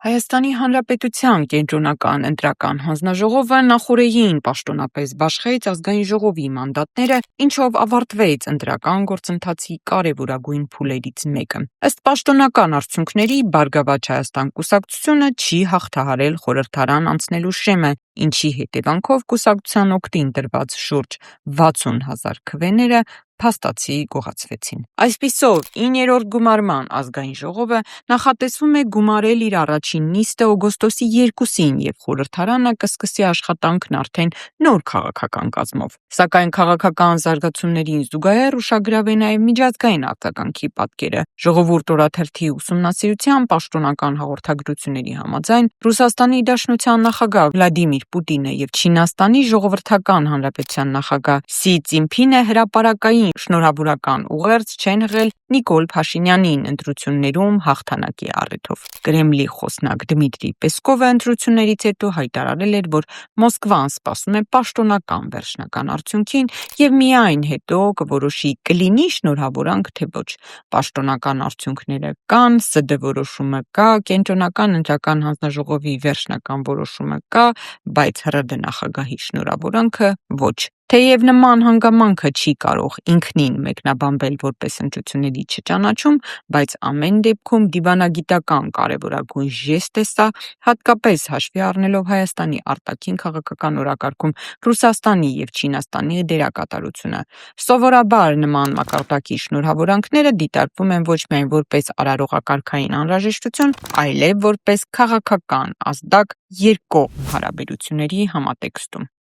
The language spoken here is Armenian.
Հայաստանի Հանրապետության կենտրոնական ընտրական հանձնաժողովը նախօրեին պաշտոնապես բաշխեց ազգային ժողովի մանդատները, ինչով ավարտվեց ընտրական գործընթացի կարևորագույն փուլերից մեկը։ Ըստ պաշտոնական արդյունքների Բարգավաճ Հայաստան կուսակցությունը չի հաղթահարել խորհրդարան անցնելու շեմը, ինչի հետևանքով կուսակցության օգտին տրված շուրջ 60,000 քվեները փաստացի գողացվեցին։ Այսպիսով, 9-րդ գումարման ազգային ժողովը նախատեսվում է գումարել իր առաջին նիստը օգոստոսի 2-ին և խորհրդարանը կսկսի աշխատանքն արդեն նոր քաղաքական կազմով։ Սակայն քաղաքական զարգացումներին զուգահեռ ուշագրավ է նաև միջազգային արձագանքի պատկերը։ Ժողովուրդ օրաթերթի ուսումնասիրության պաշտոնական հաղորդագրությունների համաձայն Ռուսաստանի Դաշնության նախագահ Վլադիմիր Պուտինը և Չինաստանի Ժողովրդական Հանրապետության նախագահ Սի Ցզինփինը հրապարակային շնորհավորական ուղերձ չեն հղել Նիկոլ Փաշինյանին ընտրություններում հաղթանակի առիթով։ Կրեմլի խոսնակ Դմիտրի Պեսկովը ընտրություններից հետո հայտարարել էր, որ Մոսկվան սպասում է պաշտոնական վերջնական արդյունքին և միայն հետո կորոշի կլինի շնորհավորանք, թե ոչ։ Պաշտոնական արդյունքները կան, ՍԴ որոշումը կա, կենտրոնական ընտրական հանձնաժողովի վերջնական որոշումը կա, բայց ՀՌԴ նախագահի շնորհավորանքը ոչ։ Թեև նման հանգամանքը չի կարող ինքնին մեկնաբանվել որպես ընտրությունների չճանաչում, բայց ամեն դեպքում դիվանագիտական կարևորագույն ժեստ է սա, հատկապես հաշվի առնելով Հայաստանի արտաքին քաղաքական օրակարգում Ռուսաստանի և Չինաստանի դերակատարությունը։ Սովորաբար նման մակարդակի շնորհավորանքները դիտարկվում են ոչ միայն որպես արարողակարգային անհրաժեշտություն, այլև որպես քաղաքական ազդակ երկկողմ հարաբերությունների համատեքստում։